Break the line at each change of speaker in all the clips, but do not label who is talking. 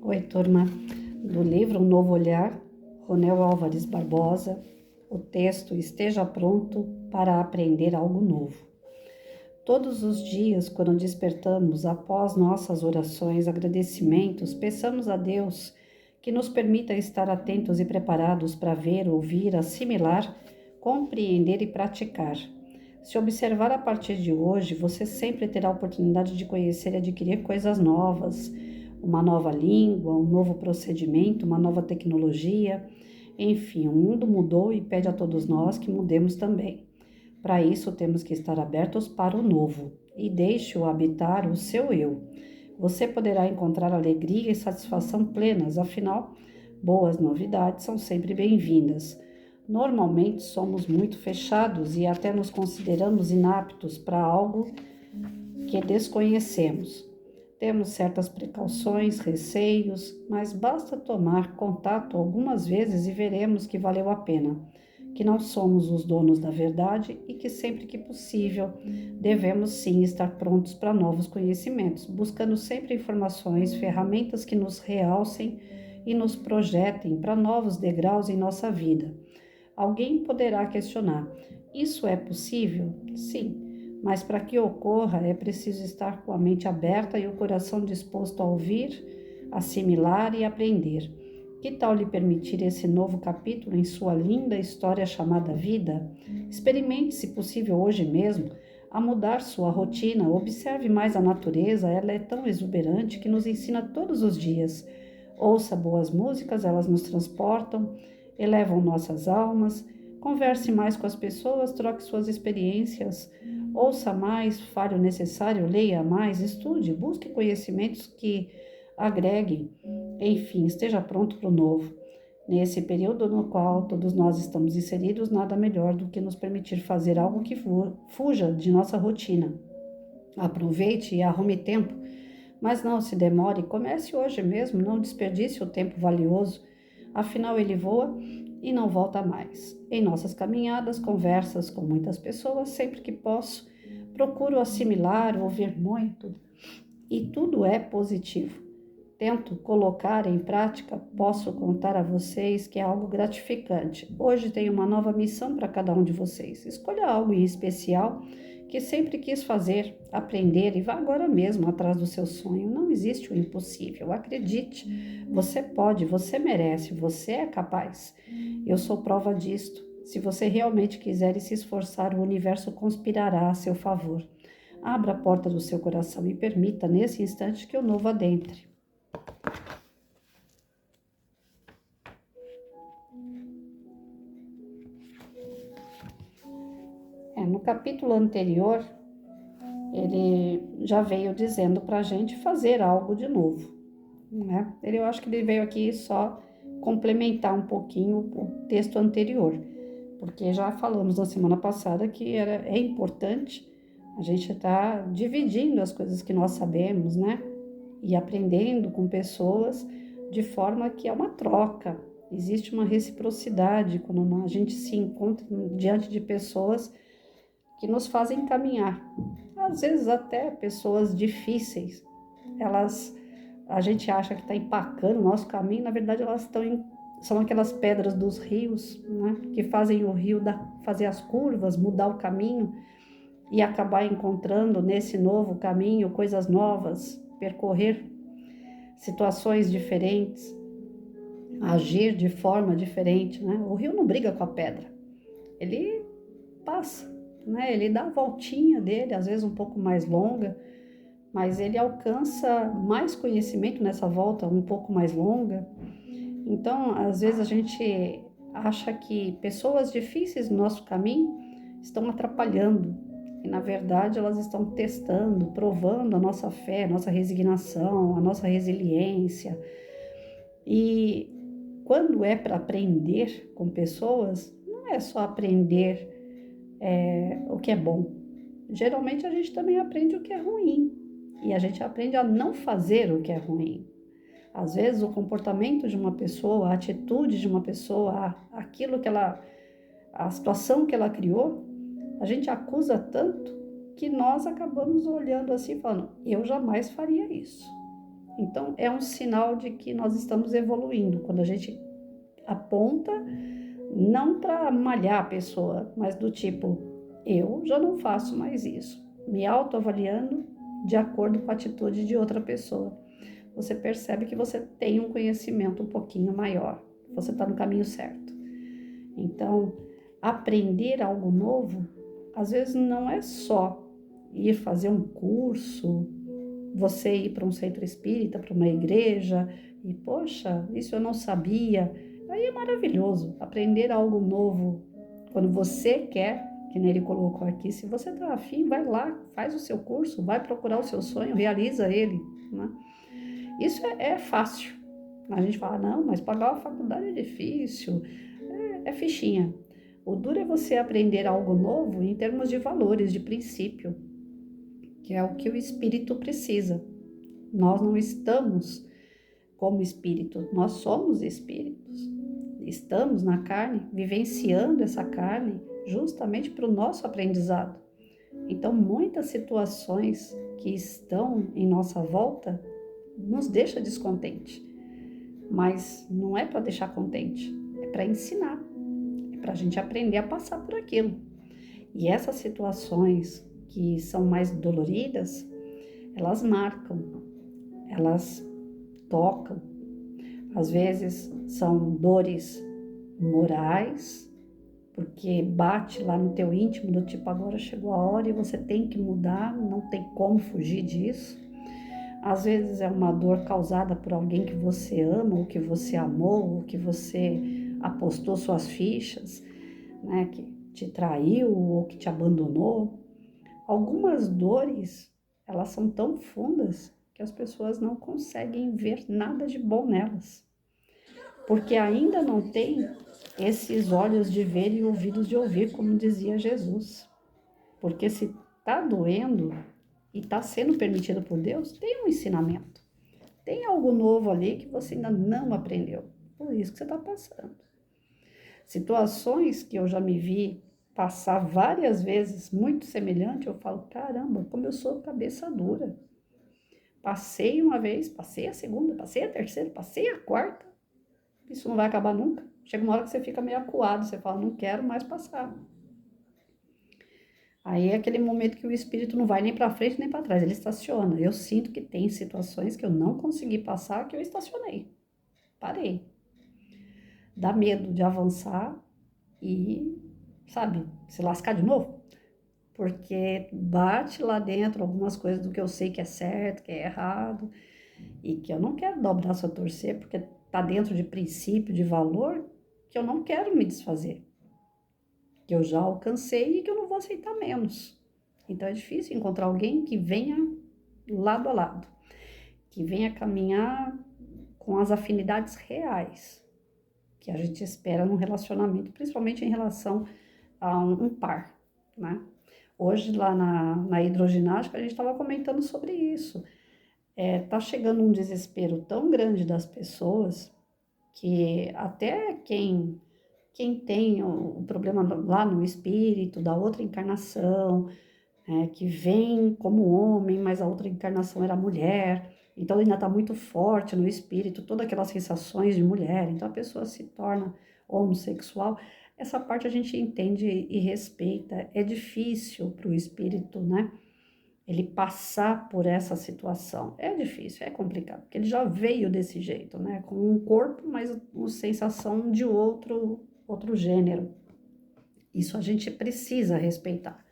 Oi, turma, do livro Um Novo Olhar, Ronel Álvares Barbosa, o texto Esteja Pronto para Aprender Algo Novo. Todos os dias, quando despertamos, após nossas orações, agradecimentos, peçamos a Deus que nos permita estar atentos e preparados para ver, ouvir, assimilar, compreender e praticar. Se observar a partir de hoje, você sempre terá a oportunidade de conhecer e adquirir coisas novas, uma nova língua, um novo procedimento, uma nova tecnologia. Enfim, o mundo mudou e pede a todos nós que mudemos também. Para isso, temos que estar abertos para o novo e deixe-o habitar o seu eu. Você poderá encontrar alegria e satisfação plenas, afinal, boas novidades são sempre bem-vindas. Normalmente somos muito fechados e até nos consideramos inaptos para algo que desconhecemos. Temos certas precauções, receios, mas basta tomar contato algumas vezes e veremos que valeu a pena, que não somos os donos da verdade e que sempre que possível devemos sim estar prontos para novos conhecimentos, buscando sempre informações, ferramentas que nos realcem e nos projetem para novos degraus em nossa vida. Alguém poderá questionar: isso é possível? Sim, mas para que ocorra é preciso estar com a mente aberta e o coração disposto a ouvir, assimilar e aprender. Que tal lhe permitir esse novo capítulo em sua linda história chamada vida? Experimente, se possível hoje mesmo, a mudar sua rotina. Observe mais a natureza, ela é tão exuberante que nos ensina todos os dias. Ouça boas músicas, elas nos transportam, elevam nossas almas. Converse mais com as pessoas, troque suas experiências. Ouça mais, fale o necessário, leia mais, estude, busque conhecimentos que agreguem. Enfim, esteja pronto para o novo. Nesse período no qual todos nós estamos inseridos, nada melhor do que nos permitir fazer algo que fuja de nossa rotina. Aproveite e arrume tempo, mas não se demore, comece hoje mesmo, não desperdice o tempo valioso, afinal ele voa e não volta mais. Em nossas caminhadas, conversas com muitas pessoas, sempre que posso, procuro assimilar, ouvir muito, e tudo é positivo. Tento colocar em prática, posso contar a vocês que é algo gratificante. Hoje tenho uma nova missão para cada um de vocês. Escolha algo em especial que sempre quis fazer, aprender e vá agora mesmo atrás do seu sonho. Não existe o impossível. Acredite, você pode, você merece, você é capaz. Eu sou prova disto. Se você realmente quiser e se esforçar, o universo conspirará a seu favor. Abra a porta do seu coração e permita nesse instante que o novo adentre. No capítulo anterior, ele já veio dizendo para a gente fazer algo de novo, né? Eu acho que ele veio aqui só complementar um pouquinho o texto anterior, porque já falamos na semana passada que é importante a gente estar dividindo as coisas que nós sabemos, né? E aprendendo com pessoas de forma que é uma troca, existe uma reciprocidade quando a gente se encontra diante de pessoas que nos fazem caminhar. Às vezes até pessoas difíceis, a gente acha que está empacando o nosso caminho, na verdade são aquelas pedras dos rios, né, que fazem o rio fazer as curvas, mudar o caminho e acabar encontrando nesse novo caminho coisas novas, percorrer situações diferentes, agir de forma diferente, né? O rio não briga com a pedra, ele passa, né? Ele dá a voltinha dele, às vezes um pouco mais longa, mas ele alcança mais conhecimento nessa volta um pouco mais longa. Então, às vezes a gente acha que pessoas difíceis no nosso caminho estão atrapalhando, e na verdade elas estão testando, provando a nossa fé, a nossa resignação, a nossa resiliência. E quando é para aprender com pessoas, não é só aprender o que é bom. Geralmente a gente também aprende o que é ruim e a gente aprende a não fazer o que é ruim. Às vezes o comportamento de uma pessoa, a atitude de uma pessoa, a situação que ela criou, a gente acusa tanto que nós acabamos olhando assim e falando: eu jamais faria isso, Então, é um sinal de que nós estamos evoluindo, quando a gente aponta, não para malhar a pessoa, mas do tipo, eu já não faço mais isso, me autoavaliando de acordo com a atitude de outra pessoa. Você percebe que você tem um conhecimento um pouquinho maior, você está no caminho certo. Então, aprender algo novo, às vezes não é só ir fazer um curso, você ir para um centro espírita, para uma igreja, e poxa, isso eu não sabia. Aí é maravilhoso, aprender algo novo, quando você quer, que nem ele colocou aqui, se você está afim, vai lá, faz o seu curso, vai procurar o seu sonho, realiza ele, né? Isso é fácil. A gente fala, não, mas pagar uma faculdade é difícil, é fichinha. O duro é você aprender algo novo em termos de valores, de princípio, que é o que o espírito precisa. Nós não estamos como espírito, nós somos espíritos. Estamos na carne, vivenciando essa carne justamente para o nosso aprendizado. Então, muitas situações que estão em nossa volta nos deixa descontente. Mas não é para deixar contente, é para ensinar, é para a gente aprender a passar por aquilo. E essas situações que são mais doloridas, elas marcam, elas tocam. Às vezes são dores morais, porque bate lá no teu íntimo, do tipo, agora chegou a hora e você tem que mudar, não tem como fugir disso. Às vezes é uma dor causada por alguém que você ama, ou que você amou, ou que você apostou suas fichas, né, que te traiu ou que te abandonou. Algumas dores, elas são tão fundas que as pessoas não conseguem ver nada de bom nelas, porque ainda não tem esses olhos de ver e ouvidos de ouvir, como dizia Jesus. Porque se está doendo e está sendo permitido por Deus, tem um ensinamento. Tem algo novo ali que você ainda não aprendeu. Por isso que você está passando. Situações que eu já me vi passar várias vezes, muito semelhante, eu falo, caramba, como eu sou cabeça dura. Passei uma vez, passei a segunda, passei a terceira, passei a quarta. Isso não vai acabar nunca. Chega uma hora que você fica meio acuado, você fala, não quero mais passar. Aí é aquele momento que o espírito não vai nem para frente nem para trás, ele estaciona. Eu sinto que tem situações que eu não consegui passar, que eu estacionei. Parei. Dá medo de avançar e, sabe, se lascar de novo. Porque bate lá dentro algumas coisas do que eu sei que é certo, que é errado, e que eu não quero dar o braço a torcer, porque tá dentro de princípio, de valor, que eu não quero me desfazer. Que eu já alcancei e que eu não vou aceitar menos. Então é difícil encontrar alguém que venha lado a lado, que venha caminhar com as afinidades reais que a gente espera num relacionamento, principalmente em relação a um par, né? Hoje lá na hidroginástica a gente estava comentando sobre isso. Tá chegando um desespero tão grande das pessoas que até quem tem o problema lá no espírito, da outra encarnação, que vem como homem, mas a outra encarnação era mulher, então ainda está muito forte no espírito, todas aquelas sensações de mulher, então a pessoa se torna homossexual. Essa parte a gente entende e respeita. É difícil para o espírito, né? Ele passar por essa situação. É difícil, é complicado, porque ele já veio desse jeito, né? Com um corpo, mas uma sensação de outro gênero. Isso a gente precisa respeitar,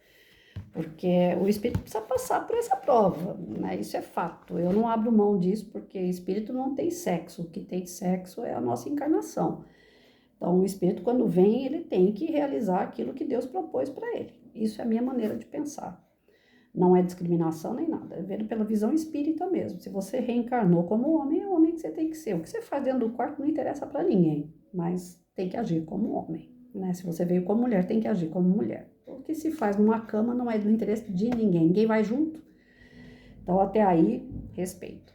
porque o espírito precisa passar por essa prova, né? Isso é fato. Eu não abro mão disso, porque o espírito não tem sexo. O que tem sexo é a nossa encarnação. Então, o espírito, quando vem, ele tem que realizar aquilo que Deus propôs para ele. Isso é a minha maneira de pensar. Não é discriminação nem nada, é vendo pela visão espírita mesmo. Se você reencarnou como homem, é o homem que você tem que ser. O que você faz dentro do quarto não interessa para ninguém, mas tem que agir como homem, né? Se você veio como mulher, tem que agir como mulher. O que se faz numa cama não é do interesse de ninguém, ninguém vai junto. Então, até aí, respeito.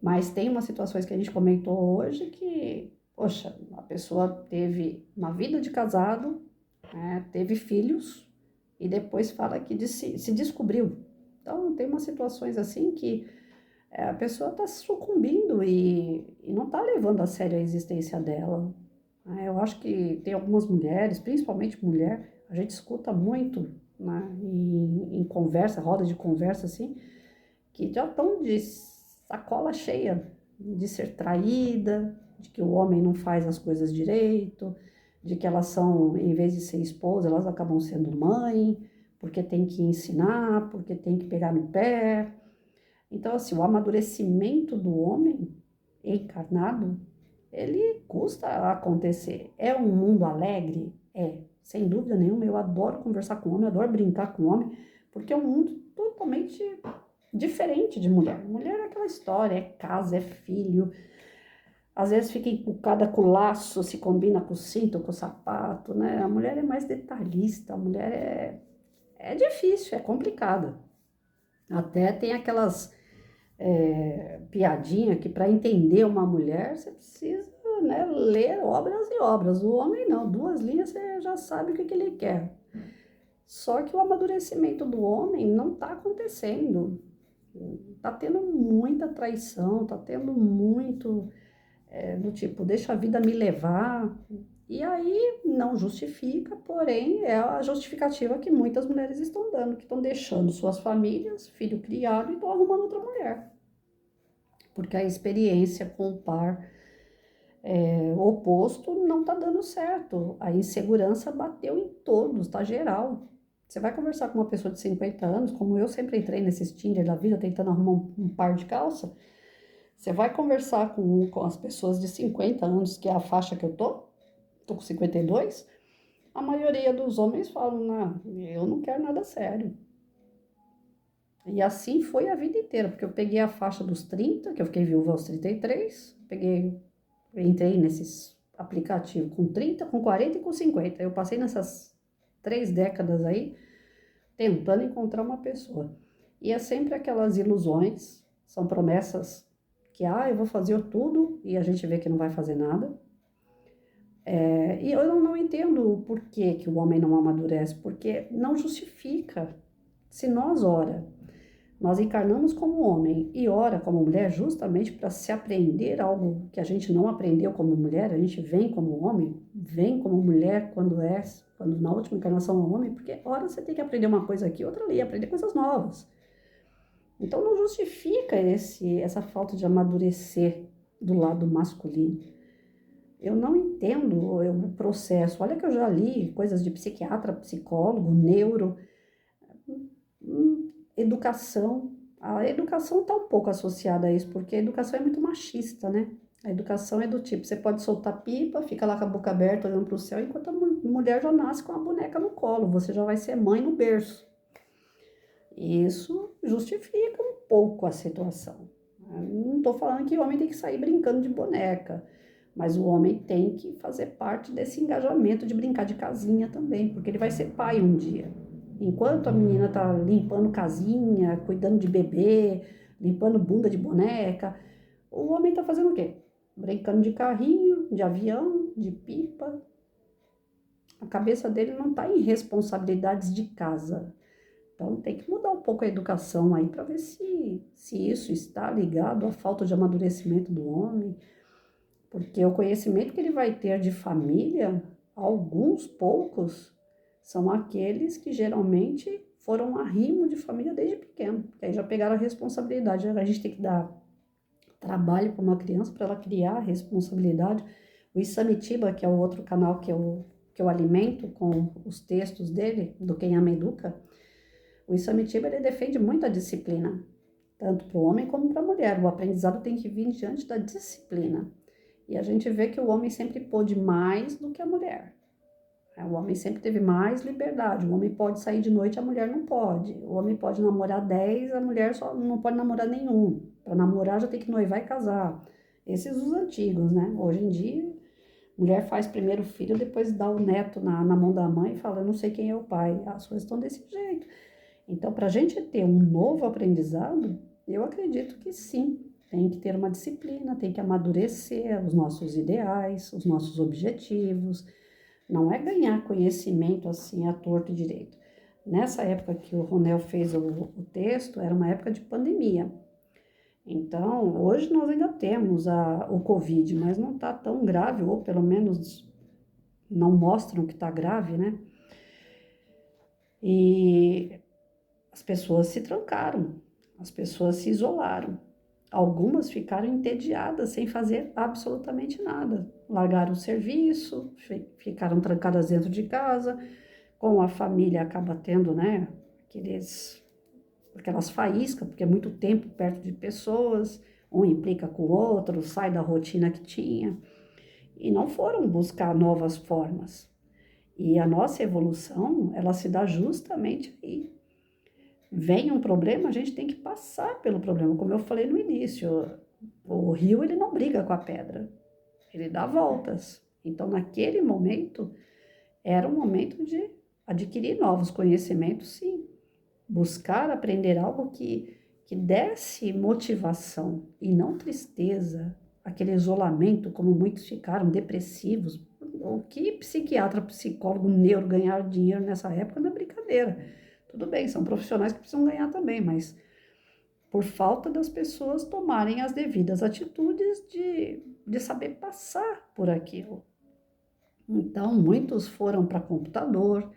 Mas tem umas situações que a gente comentou hoje que, poxa, a pessoa teve uma vida de casado, né, teve filhos, e depois fala que se descobriu. Então, tem umas situações assim que a pessoa está sucumbindo e não está levando a sério a existência dela. Eu acho que tem algumas mulheres, principalmente mulher, a gente escuta muito, né, em conversa, roda de conversa assim, que já estão de sacola cheia de ser traída, de que o homem não faz as coisas direito, de que elas são, em vez de ser esposa, elas acabam sendo mãe, porque tem que ensinar, porque tem que pegar no pé. Então, assim, o amadurecimento do homem encarnado, ele custa acontecer. É um mundo alegre? É, sem dúvida nenhuma. Eu adoro conversar com homem, adoro brincar com homem, porque é um mundo totalmente diferente de mulher. Mulher é aquela história, é casa, é filho. Às vezes fica encucada com o laço, se combina com o cinto, com o sapato, né? A mulher é mais detalhista, a mulher é difícil, é complicada. Até tem aquelas piadinha que para entender uma mulher você precisa, né, ler obras e obras. O homem não, 2 linhas você já sabe o que ele quer. Só que o amadurecimento do homem não está acontecendo. Tá tendo muita traição, tá tendo muito do tipo, deixa a vida me levar. E aí não justifica, porém é a justificativa que muitas mulheres estão dando, que estão deixando suas famílias, filho criado e estão arrumando outra mulher. Porque a experiência com o par oposto não está dando certo. A insegurança bateu em todos, tá geral. Você vai conversar com uma pessoa de 50 anos, como eu sempre entrei nesses Tinder da vida tentando arrumar um par de calça. Você vai conversar com as pessoas de 50 anos, que é a faixa que eu tô com 52, a maioria dos homens falam, não, eu não quero nada sério. E assim foi a vida inteira, porque eu peguei a faixa dos 30, que eu fiquei viúva aos 33, entrei nesses aplicativos com 30, com 40 e com 50. Eu passei nessas 3 décadas aí tentando encontrar uma pessoa. E é sempre aquelas ilusões, são promessas que, eu vou fazer tudo e a gente vê que não vai fazer nada. E eu não entendo o porquê que o homem não amadurece, porque não justifica. Se nós encarnamos como homem e ora como mulher justamente para se aprender algo que a gente não aprendeu como mulher, a gente vem como homem, vem como mulher quando na última encarnação é homem, porque ora você tem que aprender uma coisa aqui, outra ali, aprender coisas novas. Então não justifica essa falta de amadurecer do lado masculino. Eu não entendo o processo. Olha que eu já li coisas de psiquiatra, psicólogo, neuro, educação. A educação está um pouco associada a isso, porque a educação é muito machista, né? A educação é do tipo, você pode soltar pipa, fica lá com a boca aberta olhando para o céu, enquanto a mulher já nasce com a boneca no colo, você já vai ser mãe no berço. Isso justifica um pouco a situação. Não estou falando que o homem tem que sair brincando de boneca, mas o homem tem que fazer parte desse engajamento de brincar de casinha também, porque ele vai ser pai um dia. Enquanto a menina tá limpando casinha, cuidando de bebê, limpando bunda de boneca, o homem tá fazendo o quê? Brincando de carrinho, de avião, de pipa. A cabeça dele não tá em responsabilidades de casa. Então tem que mudar um pouco a educação aí para ver se isso está ligado à falta de amadurecimento do homem, porque o conhecimento que ele vai ter de família, alguns poucos, são aqueles que geralmente foram arrimo de família desde pequeno, que aí já pegaram a responsabilidade. A gente tem que dar trabalho para uma criança para ela criar a responsabilidade. O Isamitiba, que é o outro canal que eu alimento com os textos dele, do Quem Ama Educa, o Isamitiba ele defende muito a disciplina, tanto para o homem como para a mulher. O aprendizado tem que vir diante da disciplina. E a gente vê que o homem sempre pôde mais do que a mulher. O homem sempre teve mais liberdade. O homem pode sair de noite, a mulher não pode. O homem pode namorar 10, a mulher só não pode namorar nenhum. Para namorar já tem que noivar e casar. Esses os antigos, né? Hoje em dia, mulher faz primeiro o filho, depois dá o neto na mão da mãe e fala, eu não sei quem é o pai. As coisas estão desse jeito. Então, para a gente ter um novo aprendizado, eu acredito que sim, tem que ter uma disciplina, tem que amadurecer os nossos ideais, os nossos objetivos. Não é ganhar conhecimento assim à torto e direito. Nessa época que o Ronel fez o texto, era uma época de pandemia. Então, hoje nós ainda temos o Covid, mas não está tão grave, ou pelo menos não mostram que está grave, né? E as pessoas se trancaram, as pessoas se isolaram. Algumas ficaram entediadas sem fazer absolutamente nada. Largaram o serviço, ficaram trancadas dentro de casa, com a família acaba tendo, né, aquelas faíscas, porque é muito tempo perto de pessoas, um implica com o outro, sai da rotina que tinha, e não foram buscar novas formas. E a nossa evolução, ela se dá justamente aí. Vem um problema, a gente tem que passar pelo problema, como eu falei no início. O rio, ele não briga com a pedra, ele dá voltas. Então, naquele momento, era um momento de adquirir novos conhecimentos, sim. Buscar aprender algo que desse motivação e não tristeza, aquele isolamento, como muitos ficaram depressivos. O que psiquiatra, psicólogo, neuro ganhar dinheiro nessa época não é brincadeira. Tudo bem, são profissionais que precisam ganhar também, mas por falta das pessoas tomarem as devidas atitudes de saber passar por aquilo. Então, muitos foram para computador,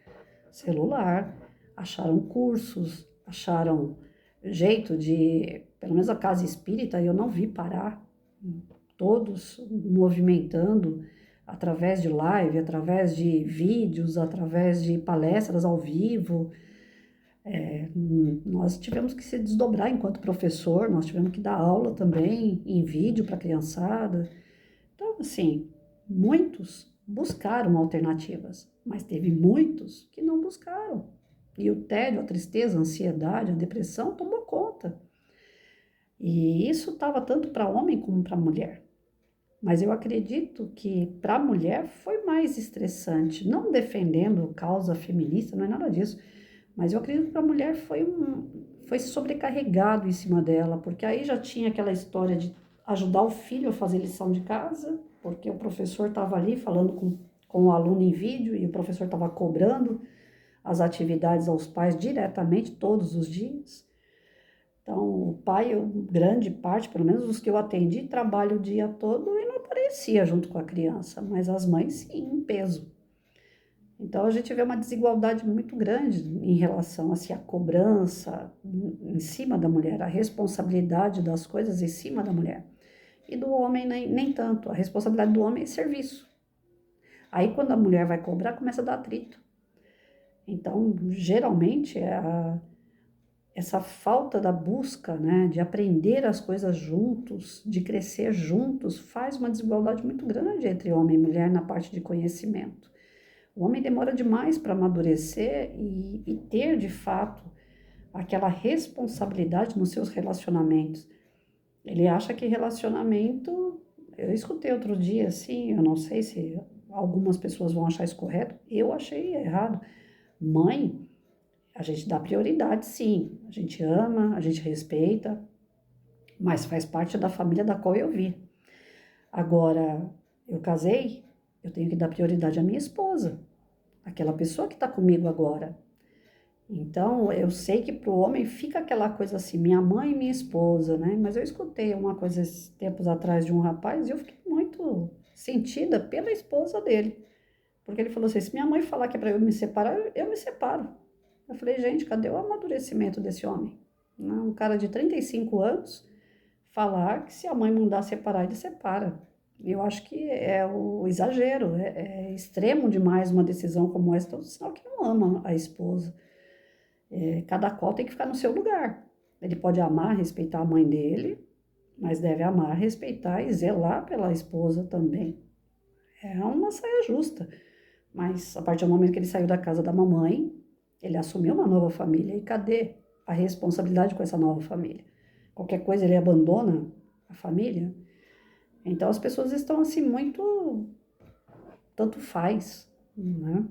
celular, acharam cursos, acharam jeito de, pelo menos a casa espírita, eu não vi parar, todos movimentando através de live, através de vídeos, através de palestras ao vivo. Nós tivemos que se desdobrar enquanto professor, nós tivemos que dar aula também em vídeo para a criançada. Então, assim, muitos buscaram alternativas, mas teve muitos que não buscaram. E o tédio, a tristeza, a ansiedade, a depressão tomou conta. E isso estava tanto para homem como para mulher. Mas eu acredito que para a mulher foi mais estressante, não defendendo causa feminista, não é nada disso, mas eu acredito que para a mulher foi sobrecarregado em cima dela, porque aí já tinha aquela história de ajudar o filho a fazer lição de casa, porque o professor estava ali falando com o aluno em vídeo e o professor estava cobrando as atividades aos pais diretamente todos os dias. Então, o pai, grande parte, pelo menos os que eu atendi, trabalha o dia todo e não aparecia junto com a criança, mas as mães sim, em peso. Então, a gente vê uma desigualdade muito grande em relação assim, a cobrança em cima da mulher, a responsabilidade das coisas em cima da mulher. E do homem nem tanto, a responsabilidade do homem é serviço. Aí, quando a mulher vai cobrar, começa a dar atrito. Então, geralmente, essa falta da busca, né, de aprender as coisas juntos, de crescer juntos, faz uma desigualdade muito grande entre homem e mulher na parte de conhecimento. O homem demora demais para amadurecer e ter, de fato, aquela responsabilidade nos seus relacionamentos. Ele acha que relacionamento... Eu escutei outro dia, assim, eu não sei se algumas pessoas vão achar isso correto, eu achei errado. Mãe, a gente dá prioridade, sim. A gente ama, a gente respeita, mas faz parte da família da qual eu vi. Agora, eu casei, eu tenho que dar prioridade à minha esposa, aquela pessoa que está comigo agora. Então, eu sei que para o homem fica aquela coisa assim, minha mãe e minha esposa, né? Mas eu escutei uma coisa esses tempos atrás de um rapaz e eu fiquei muito sentida pela esposa dele. Porque ele falou assim, se minha mãe falar que é para eu me separar, eu me separo. Eu falei, gente, cadê o amadurecimento desse homem? Um cara de 35 anos falar que se a mãe mandar separar, ele separa. Eu acho que é o exagero, é extremo demais uma decisão como essa, todo sinal que não ama a esposa. Cada qual tem que ficar no seu lugar. Ele pode amar, respeitar a mãe dele, mas deve amar, respeitar e zelar pela esposa também. É uma saia justa. Mas a partir do momento que ele saiu da casa da mamãe, ele assumiu uma nova família. E cadê a responsabilidade com essa nova família? Qualquer coisa ele abandona a família. Então as pessoas estão assim muito tanto faz, né?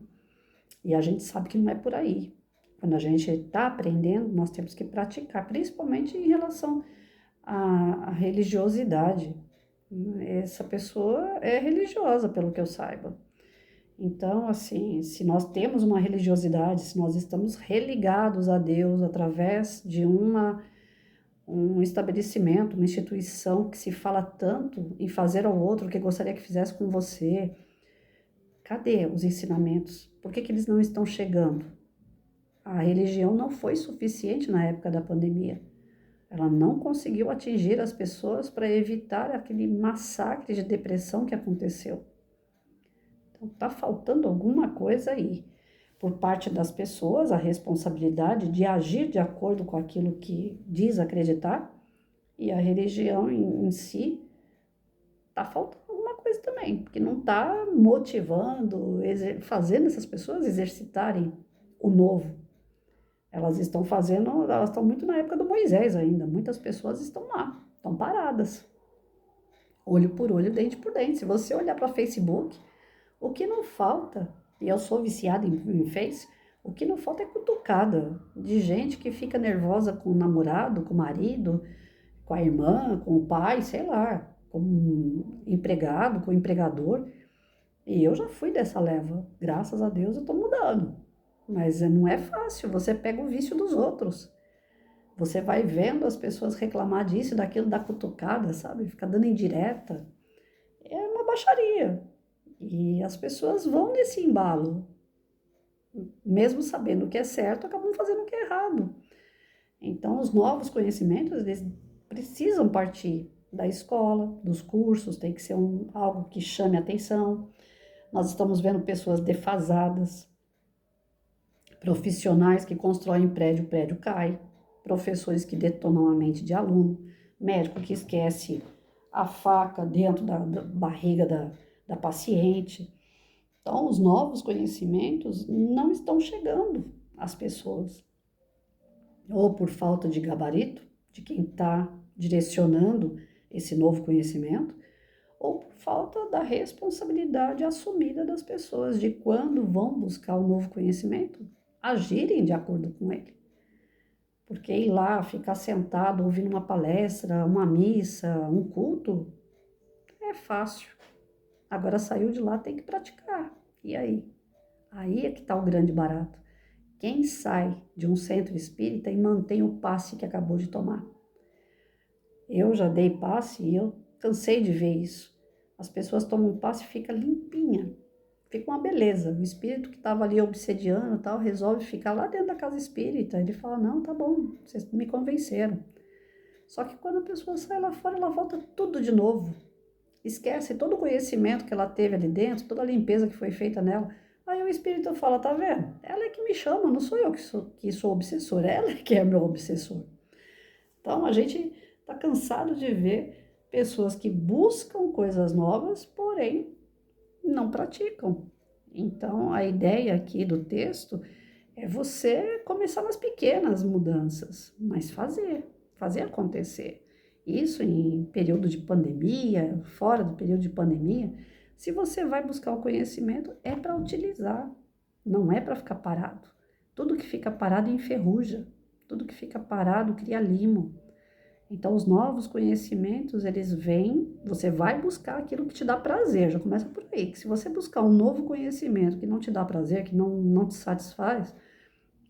E a gente sabe que não é por aí. Quando a gente está aprendendo, nós temos que praticar, principalmente em relação à religiosidade. Essa pessoa é religiosa, pelo que eu saiba. Então, assim, se nós temos uma religiosidade, se nós estamos religados a Deus através de um estabelecimento, uma instituição que se fala tanto em fazer ao outro o que gostaria que fizesse com você. Cadê os ensinamentos? Por que eles não estão chegando? A religião não foi suficiente na época da pandemia. Ela não conseguiu atingir as pessoas para evitar aquele massacre de depressão que aconteceu. Então, está faltando alguma coisa aí. Por parte das pessoas, a responsabilidade de agir de acordo com aquilo que diz acreditar, e a religião em si está faltando alguma coisa também, porque não está motivando, fazendo essas pessoas exercitarem o novo. Elas estão muito na época do Moisés ainda. Muitas pessoas estão lá, estão paradas. Olho por olho, dente por dente. Se você olhar para o Facebook, o que não falta, e eu sou viciada em Face, o que não falta é cutucada de gente que fica nervosa com o namorado, com o marido, com a irmã, com o pai, sei lá, com o empregado, com o empregador. E eu já fui dessa leva. Graças a Deus eu tô mudando. Mas não é fácil, você pega o vício dos outros. Você vai vendo as pessoas reclamar disso, daquilo, da cutucada, sabe? Fica dando indireta. É uma baixaria. E as pessoas vão nesse embalo. Mesmo sabendo o que é certo, acabam fazendo o que é errado. Então, os novos conhecimentos, eles precisam partir da escola, dos cursos, tem que ser algo que chame a atenção. Nós estamos vendo pessoas defasadas, profissionais que constroem prédio, o prédio cai, professores que detonam a mente de aluno, médico que esquece a faca dentro da barriga da paciente. Então, os novos conhecimentos não estão chegando às pessoas, ou por falta de gabarito, de quem está direcionando esse novo conhecimento, ou por falta da responsabilidade assumida das pessoas de quando vão buscar o novo conhecimento, agirem de acordo com ele. Porque ir lá, ficar sentado ouvindo uma palestra, uma missa, um culto, é fácil. Agora saiu de lá, tem que praticar. E aí? Aí é que está o grande barato. Quem sai de um centro espírita e mantém o passe que acabou de tomar? Eu já dei passe e eu cansei de ver isso. As pessoas tomam um passe e fica limpinha. Fica uma beleza. O espírito que estava ali obsediando e tal, resolve ficar lá dentro da casa espírita. Ele fala, não, tá bom, vocês me convenceram. Só que quando a pessoa sai lá fora, ela volta tudo de novo. Esquece todo o conhecimento que ela teve ali dentro, toda a limpeza que foi feita nela. Aí o espírito fala, tá vendo? Ela é que me chama, não sou eu que sou obsessor, ela é que é meu obsessor. Então a gente está cansado de ver pessoas que buscam coisas novas, porém não praticam. Então a ideia aqui do texto é você começar nas pequenas mudanças, mas fazer acontecer. Isso em período de pandemia, fora do período de pandemia, se você vai buscar o conhecimento, é para utilizar, não é para ficar parado. Tudo que fica parado enferruja, tudo que fica parado cria limo. Então, os novos conhecimentos, eles vêm, você vai buscar aquilo que te dá prazer, já começa por aí, que se você buscar um novo conhecimento que não te dá prazer, que não te satisfaz,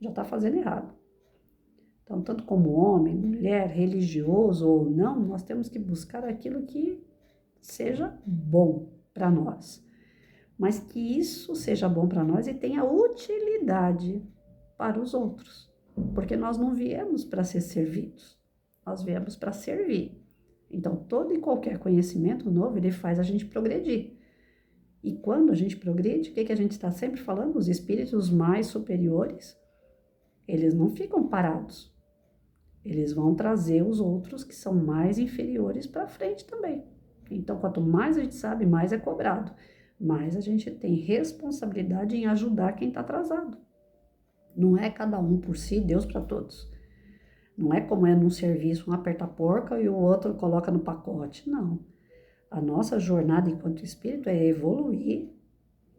já está fazendo errado. Então, tanto como homem, mulher, religioso ou não, nós temos que buscar aquilo que seja bom para nós. Mas que isso seja bom para nós e tenha utilidade para os outros. Porque nós não viemos para ser servidos, nós viemos para servir. Então, todo e qualquer conhecimento novo, ele faz a gente progredir. E quando a gente progride, o que a gente está sempre falando? Os espíritos mais superiores, eles não ficam parados. Eles vão trazer os outros que são mais inferiores para frente também. Então, quanto mais a gente sabe, mais é cobrado. Mais a gente tem responsabilidade em ajudar quem está atrasado. Não é cada um por si, Deus para todos. Não é como é num serviço, um aperta a porca e o outro coloca no pacote. Não. A nossa jornada enquanto espírito é evoluir,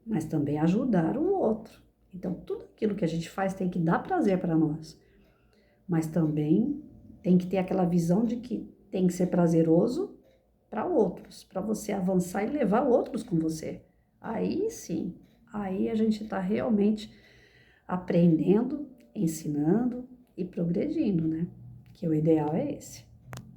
mas também ajudar o outro. Então, tudo aquilo que a gente faz tem que dar prazer para nós. Mas também tem que ter aquela visão de que tem que ser prazeroso para outros, para você avançar e levar outros com você. Aí sim, aí a gente está realmente aprendendo, ensinando e progredindo, né? que o ideal é esse.